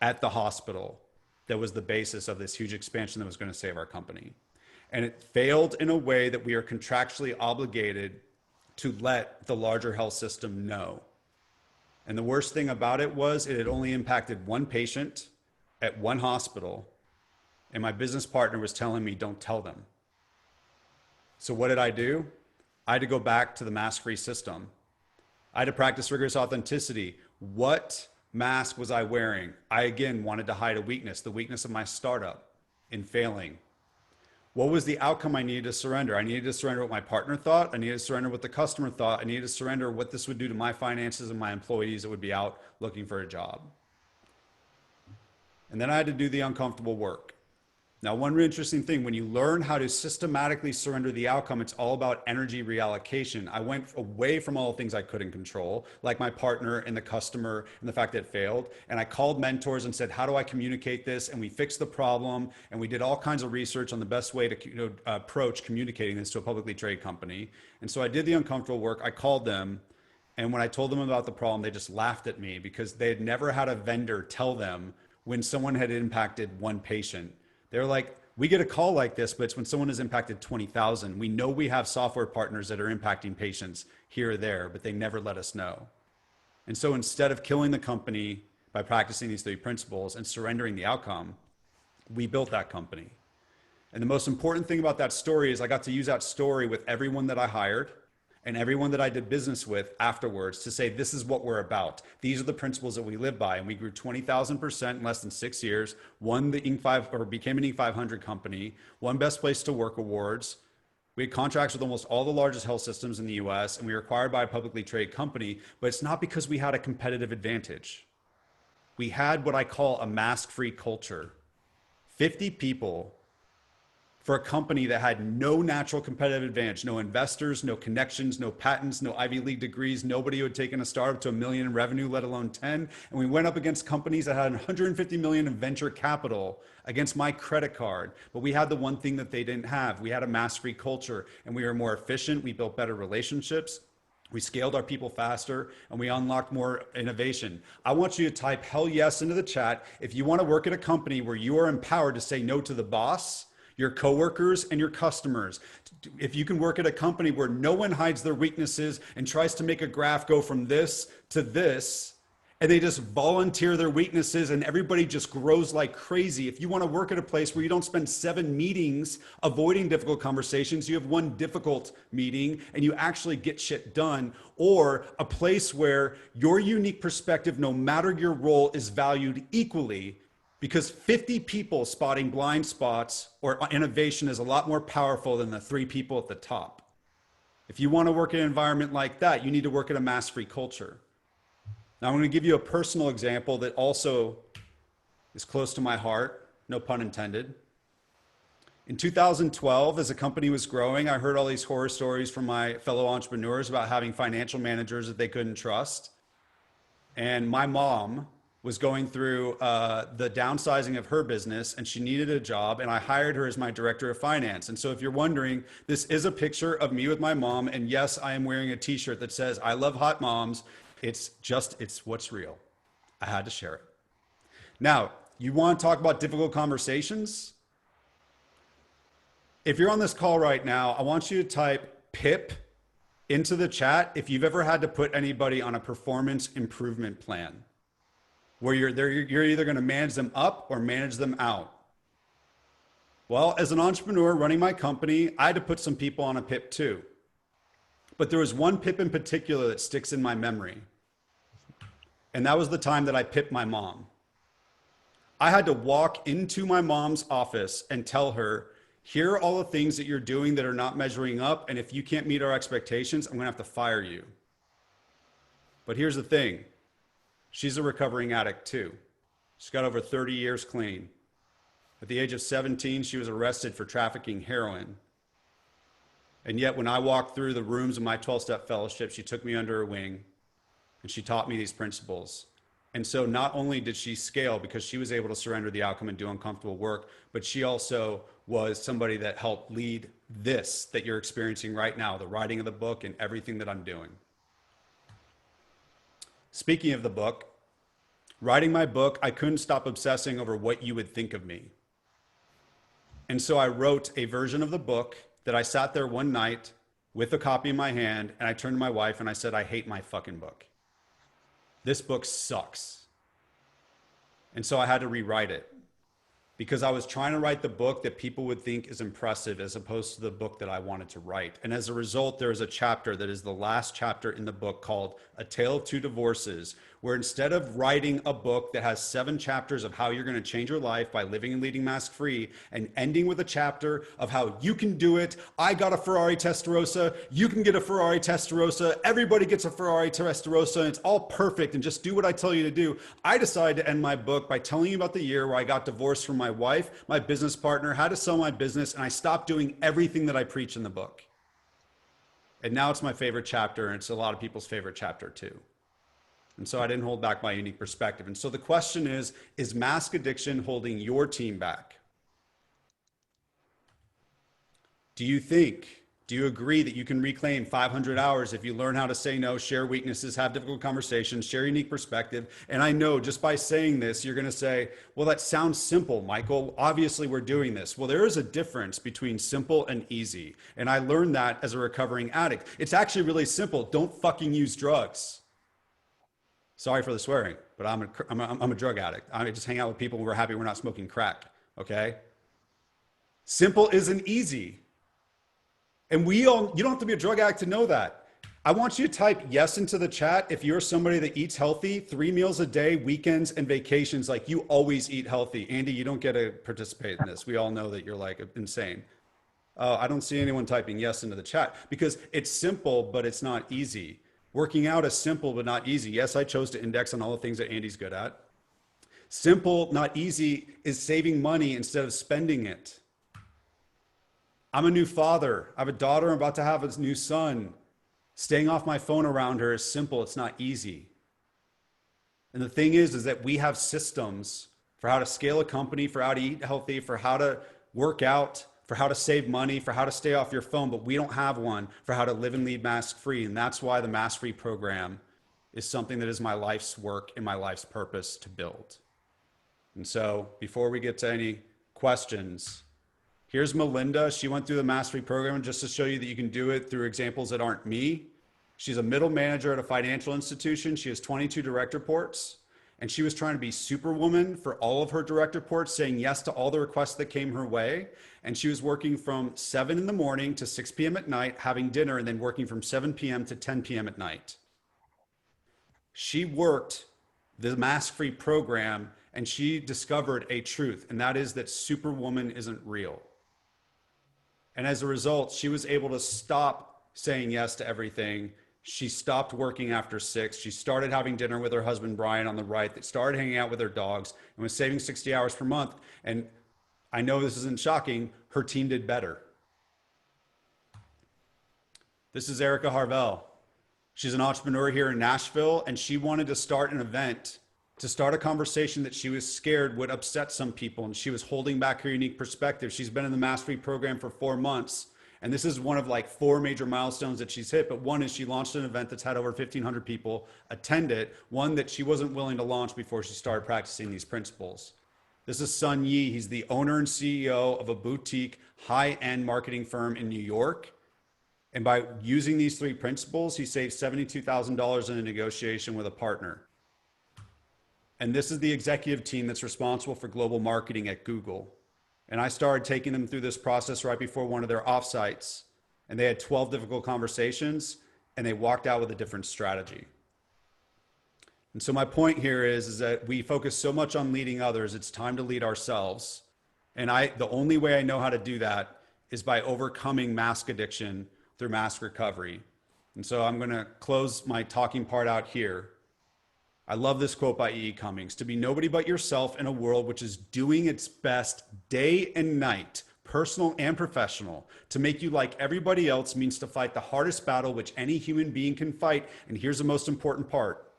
at the hospital. That was the basis of this huge expansion that was going to save our company. And it failed in a way that we are contractually obligated to let the larger health system know. And the worst thing about it was it had only impacted one patient at one hospital. And my business partner was telling me, don't tell them. So what did I do? I had to go back to the mask-free system. I had to practice rigorous authenticity. What mask was I wearing? I, again, wanted to hide a weakness, the weakness of my startup in failing. What was the outcome I needed to surrender? I needed to surrender what my partner thought. I needed to surrender what the customer thought. I needed to surrender what this would do to my finances and my employees that would be out looking for a job. And then I had to do the uncomfortable work. Now, one really interesting thing, when you learn how to systematically surrender the outcome, it's all about energy reallocation. I went away from all the things I couldn't control, like my partner and the customer and the fact that it failed. And I called mentors and said, how do I communicate this? And we fixed the problem. And we did all kinds of research on the best way to approach communicating this to a publicly traded company. And so I did the uncomfortable work. I called them. And when I told them about the problem, they just laughed at me because they had never had a vendor tell them when someone had impacted one patient. They're like, we get a call like this, but it's when someone has impacted 20,000. We know we have software partners that are impacting patients here or there, but they never let us know. And so instead of killing the company by practicing these 3 principles and surrendering the outcome, we built that company. And the most important thing about that story is I got to use that story with everyone that I hired and everyone that I did business with afterwards to say, this is what we're about. These are the principles that we live by. And we grew 20,000% in less than 6 years, won the Inc. 5 or became an Inc. 500 company, won Best Place to Work awards. We had contracts with almost all the largest health systems in the US, and we were acquired by a publicly traded company, but it's not because we had a competitive advantage. We had what I call a mask-free culture. 50 people for a company that had no natural competitive advantage, no investors, no connections, no patents, no Ivy League degrees, nobody who had taken a startup to $1 million in revenue, let alone 10. And we went up against companies that had 150 million in venture capital against my credit card. But we had the one thing that they didn't have. We had a mask-free culture, and we were more efficient. We built better relationships. We scaled our people faster, and we unlocked more innovation. I want you to type hell yes into the chat if you want to work at a company where you are empowered to say no to the boss, your coworkers, and your customers. If you can work at a company where no one hides their weaknesses and tries to make a graph go from this to this, and they just volunteer their weaknesses and everybody just grows like crazy. If you want to work at a place where you don't spend 7 meetings avoiding difficult conversations, you have 1 difficult meeting and you actually get shit done, or a place where your unique perspective, no matter your role, is valued equally, because 50 people spotting blind spots or innovation is a lot more powerful than the 3 people at the top. If you want to work in an environment like that, you need to work in a mask-free culture. Now I'm going to give you a personal example that also is close to my heart, no pun intended. In 2012, as the company was growing, I heard all these horror stories from my fellow entrepreneurs about having financial managers that they couldn't trust. And my mom was going through the downsizing of her business, and she needed a job, and I hired her as my director of finance. And so if you're wondering, this is a picture of me with my mom, and yes, I am wearing a t-shirt that says, I love hot moms. It's what's real. I had to share it. Now, you want to talk about difficult conversations? If you're on this call right now, I want you to type PIP into the chat if you've ever had to put anybody on a performance improvement plan where you're either going to manage them up or manage them out. Well, as an entrepreneur running my company, I had to put some people on a PIP too. But there was one PIP in particular that sticks in my memory. And that was the time that I pipped my mom. I had to walk into my mom's office and tell her, here are all the things that you're doing that are not measuring up. And if you can't meet our expectations, I'm going to have to fire you. But here's the thing. She's a recovering addict too. She's got over 30 years clean. At the age of 17, she was arrested for trafficking heroin. And yet when I walked through the rooms of my 12-step fellowship, she took me under her wing and she taught me these principles. And so not only did she scale because she was able to surrender the outcome and do uncomfortable work, but she also was somebody that helped lead this that you're experiencing right now, the writing of the book and everything that I'm doing. Speaking of the book, writing my book, I couldn't stop obsessing over what you would think of me. And so I wrote a version of the book that I sat there one night with a copy in my hand and I turned to my wife and I said, I hate my fucking book. This book sucks. And so I had to rewrite it because I was trying to write the book that people would think is impressive as opposed to the book that I wanted to write. And as a result, there is a chapter that is the last chapter in the book called A Tale of Two Divorces, where instead of writing a book that has 7 chapters of how you're going to change your life by living and leading mask free and ending with a chapter of how you can do it. I got a Ferrari Testarossa. You can get a Ferrari Testarossa. Everybody gets a Ferrari Testarossa and it's all perfect and just do what I tell you to do. I decided to end my book by telling you about the year where I got divorced from my wife, my business partner, how to sell my business, and I stopped doing everything that I preach in the book. And now it's my favorite chapter, and it's a lot of people's favorite chapter too. And so I didn't hold back my unique perspective. And so the question is mask addiction holding your team back? Do you agree that you can reclaim 500 hours if you learn how to say no, share weaknesses, have difficult conversations, share unique perspective? And I know just by saying this, you're going to say, well, that sounds simple, Michael. Obviously, we're doing this. Well, there is a difference between simple and easy. And I learned that as a recovering addict. It's actually really simple. Don't fucking use drugs. Sorry for the swearing, but I'm a drug addict. I just hang out with people and we're happy we're not smoking crack, okay? Simple isn't easy. And you don't have to be a drug addict to know that. I want you to type yes into the chat if you're somebody that eats healthy, 3 meals a day, weekends and vacations, like you always eat healthy. Andy, you don't get to participate in this. We all know that you're like insane. I don't see anyone typing yes into the chat because it's simple, but it's not easy. Working out is simple, but not easy. Yes, I chose to index on all the things that Andy's good at. Simple, not easy is saving money instead of spending it. I'm a new father. I have a daughter. I'm about to have a new son. Staying off my phone around her is simple. It's not easy. And the thing is that we have systems for how to scale a company, for how to eat healthy, for how to work out, for how to save money, for how to stay off your phone, but we don't have one for how to live and lead mask free. And that's why the Mask Free program is something that is my life's work and my life's purpose to build. And so before we get to any questions, here's Melinda. She went through the Mask Free program just to show you that you can do it through examples that aren't me. She's a middle manager at a financial institution. She has 22 direct reports. And she was trying to be superwoman for all of her direct reports, saying yes to all the requests that came her way. And she was working from 7 in the morning to 6 p.m. at night, having dinner, and then working from 7 p.m. to 10 p.m. at night. She worked the Mask Free program and she discovered a truth, and that is that superwoman isn't real. And as a result, she was able to stop saying yes to everything, She stopped working after 6. She started having dinner with her husband, Brian, on the right, that started hanging out with her dogs and was saving 60 hours per month. And I know this isn't shocking. Her team did better. This is Erica Harvell. She's an entrepreneur here in Nashville, and she wanted to start an event, to start a conversation that she was scared would upset some people, and she was holding back her unique perspective. She's been in the Mastery program for 4 months, and this is one of like 4 major milestones that she's hit. But one is she launched an event that's had over 1,500 people attend it, one that she wasn't willing to launch before she started practicing these principles. This is Sun Yi. He's the owner and CEO of a boutique high-end marketing firm in New York. And by using these 3 principles, he saved $72,000 in a negotiation with a partner. And this is the executive team that's responsible for global marketing at Google. And I started taking them through this process right before one of their offsites. And they had 12 difficult conversations, and they walked out with a different strategy. And so my point here is that we focus so much on leading others, it's time to lead ourselves. And the only way I know how to do that is by overcoming mask addiction through mask recovery. And so I'm going to close my talking part out here. I love this quote by E. E. Cummings: "To be nobody but yourself in a world which is doing its best day and night, personal and professional, to make you like everybody else means to fight the hardest battle which any human being can fight." And here's the most important part: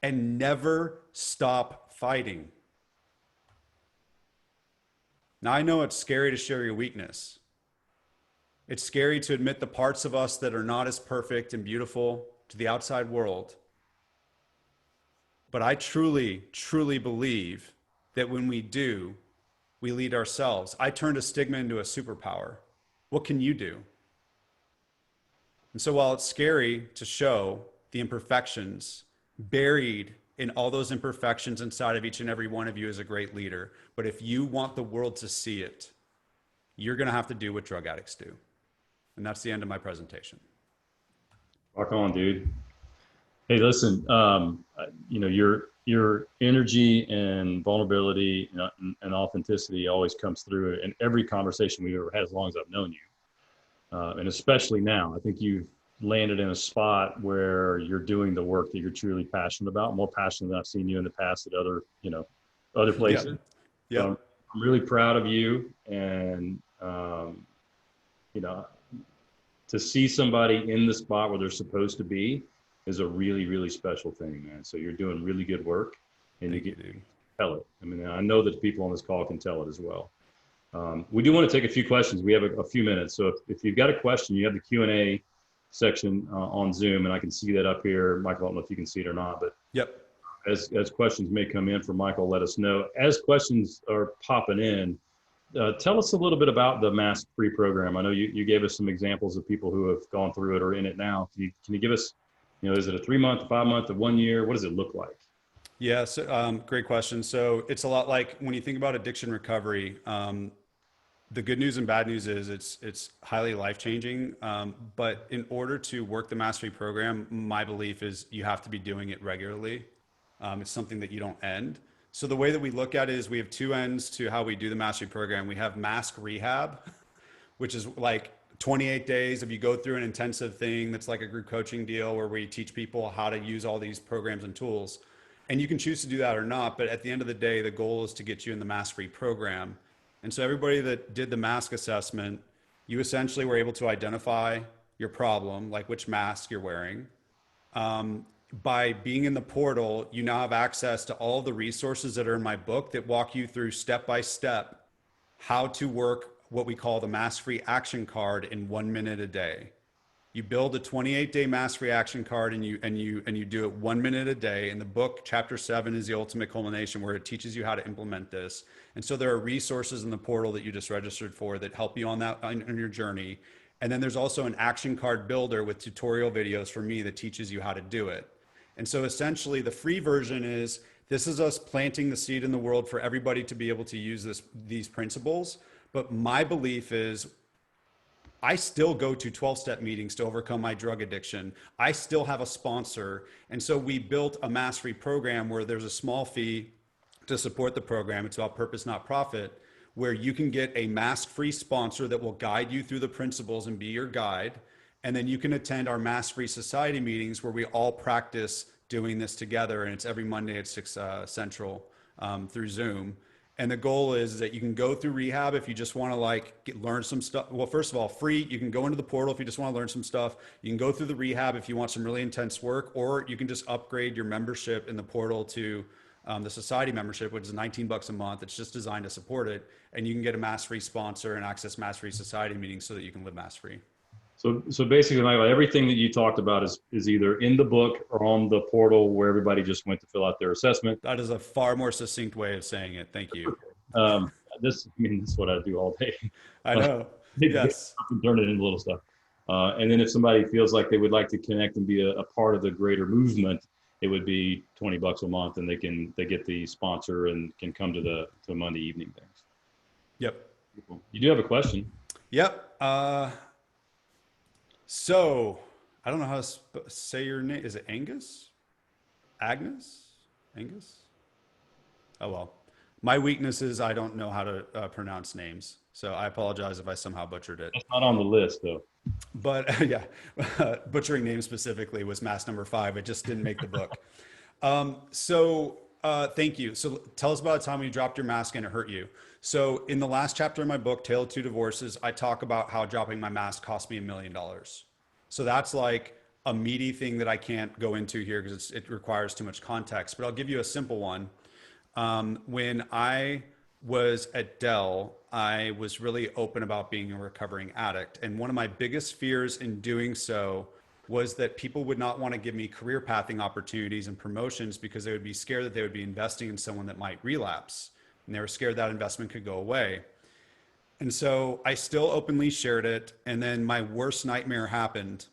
and never stop fighting. Now, I know it's scary to share your weakness. It's scary to admit the parts of us that are not as perfect and beautiful to the outside world. But I truly, truly believe that when we do, we lead ourselves. I turned a stigma into a superpower. What can you do? And so while it's scary to show the imperfections, buried in all those imperfections inside of each and every one of you is a great leader. But if you want the world to see it, you're going to have to do what drug addicts do. And that's the end of my presentation. Rock on, dude. Hey, listen, you know, your energy and vulnerability and authenticity always comes through in every conversation we've ever had as long as I've known you. And especially now, I think you've landed in a spot where you're doing the work that you're truly passionate about, more passionate than I've seen you in the past at other, other places. Yeah. So I'm really proud of you. And, to see somebody in the spot where they're supposed to be is a really, really special thing, man. So you're doing really good work, and you get to tell it. I mean, I know that people on this call can tell it as well. We do want to take a few questions. We have a few minutes. So if you've got a question, you have the Q&A section on Zoom, and I can see that up here. Michael, I don't know if you can see it or not, but Yep. As questions may come in for Michael, let us know. As questions are popping in, tell us a little bit about the mask-free program. I know you gave us some examples of people who have gone through it or in it now. Can you give us, is it a 3-month, a 5-month, a 1 year? What does it look like? Yeah, so, great question. So it's a lot like when you think about addiction recovery, the good news and bad news is it's highly life-changing. But in order to work the mastery program, my belief is you have to be doing it regularly. It's something that you don't end. So the way that we look at it is we have 2 ends to how we do the mastery program. We have mask rehab, which is like 28 days if you go through an intensive thing that's like a group coaching deal where we teach people how to use all these programs and tools. And you can choose to do that or not, but at the end of the day, the goal is to get you in the mask-free program. And so everybody that did the mask assessment, you essentially were able to identify your problem, like which mask you're wearing. By being in the portal, you now have access to all the resources that are in my book that walk you through step-by-step how to work what we call the mask-free action card in 1 minute a day. You build a 28-day mask-free action card and you do it 1 minute a day. In the book, chapter 7 is the ultimate culmination where it teaches you how to implement this. And so there are resources in the portal that you just registered for that help you on your journey. And then there's also an action card builder with tutorial videos from me that teaches you how to do it. And so essentially the free version is, this is us planting the seed in the world for everybody to be able to use these principles. But my belief is I still go to 12-step meetings to overcome my drug addiction. I still have a sponsor. And so we built a mastery program where there's a small fee to support the program. It's about purpose, not profit, where you can get a mask-free sponsor that will guide you through the principles and be your guide. And then you can attend our Mass Free Society meetings where we all practice doing this together. And it's every Monday at 6 Central through Zoom. And the goal is that you can go through rehab if you just want to learn some stuff. Well, first of all, free. You can go into the portal if you just want to learn some stuff. You can go through the rehab if you want some really intense work, or you can just upgrade your membership in the portal to the society membership, which is $19 a month. It's just designed to support it. And you can get a Mass Free sponsor and access Mass Free Society meetings so that you can live Mass Free. So basically, Michael, everything that you talked about is either in the book or on the portal where everybody just went to fill out their assessment. That is a far more succinct way of saying it. Thank you. This is what I do all day. I know. Yes. And turn it into little stuff. And then if somebody feels like they would like to connect and be a part of the greater movement, it would be $20 a month, and they get the sponsor and can come to the Monday evening things. Yep. You do have a question. Yep. So I don't know how to say your name. Is it Angus? Agnes? Angus? Oh, well. My weakness is I don't know how to pronounce names. So I apologize if I somehow butchered it. That's not on the list, though. But yeah, butchering names specifically was mass number 5. It just didn't make the book. Thank you. So tell us about a time when you dropped your mask and it hurt you. So in the last chapter of my book, Tale of Two Divorces, I talk about how dropping my mask cost me $1 million. So that's like a meaty thing that I can't go into here because it requires too much context, but I'll give you a simple one. When I was at Dell, I was really open about being a recovering addict. And one of my biggest fears in doing so was that people would not want to give me career pathing opportunities and promotions because they would be scared that they would be investing in someone that might relapse. And they were scared that investment could go away. And so I still openly shared it. And then my worst nightmare happened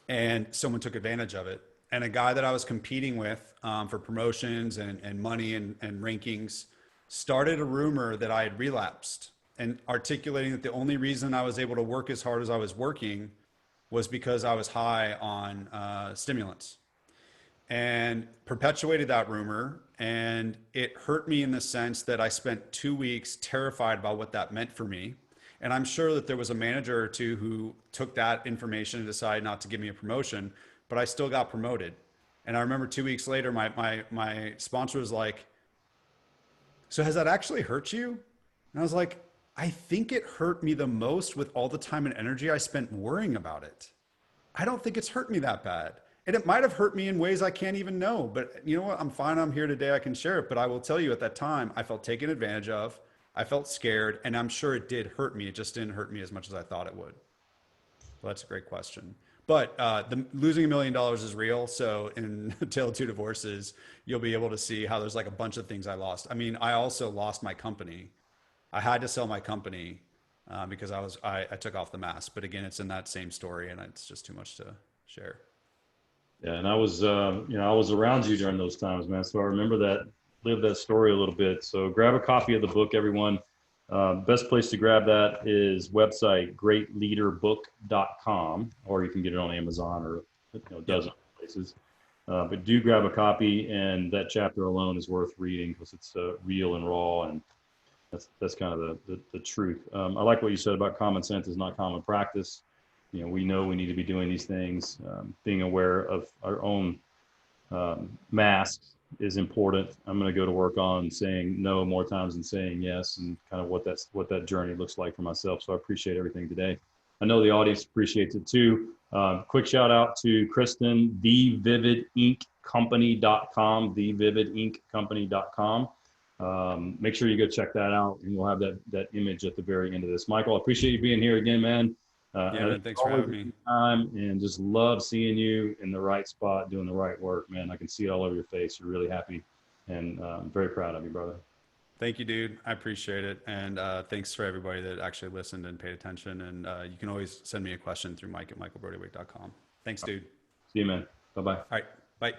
and someone took advantage of it. And a guy that I was competing with for promotions and money and rankings started a rumor that I had relapsed, and articulating that the only reason I was able to work as hard as I was working was because I was high on stimulants, and perpetuated that rumor. And it hurt me in the sense that I spent 2 weeks terrified about what that meant for me. And I'm sure that there was a manager or two who took that information and decided not to give me a promotion, but I still got promoted. And I remember 2 weeks later, my sponsor was like, "So has that actually hurt you?" And I was like, "I think it hurt me the most with all the time and energy I spent worrying about it. I don't think it's hurt me that bad. And it might have hurt me in ways I can't even know, but you know what? I'm fine. I'm here today. I can share it. But I will tell you at that time, I felt taken advantage of. I felt scared, and I'm sure it did hurt me. It just didn't hurt me as much as I thought it would." Well, that's a great question. But losing $1 million is real. So in Tale of Two Divorces, you'll be able to see how there's like a bunch of things I lost. I mean, I also lost my company. I had to sell my company because I took off the mask. But again, it's in that same story, and it's just too much to share. Yeah, and I was around you during those times, man. So I remember that, lived that story a little bit. So grab a copy of the book, everyone. Best place to grab that is website greatleaderbook.com, or you can get it on Amazon or a dozen places. But do grab a copy, and that chapter alone is worth reading because it's real and raw, and that's kind of the truth. I like what you said about common sense is not common practice. We know we need to be doing these things. Being aware of our own masks is important. I'm going to go to work on saying no more times than saying yes, and kind of what that journey looks like for myself. So I appreciate everything today. I know the audience appreciates it too. Quick shout out to Kristen, thevividinkcompany.com, thevividinkcompany.com. Make sure you go check that out, and we'll have that image at the very end of this. Michael, I appreciate you being here again, man. Man, thanks for having me. And just love seeing you in the right spot, doing the right work, man. I can see it all over your face. You're really happy, and I'm very proud of you, brother. Thank you, dude. I appreciate it. And thanks for everybody that actually listened and paid attention. And you can always send me a question through Mike at michaelbrody-waite.com. Thanks, dude. See you, man. Bye-bye. All right. Bye.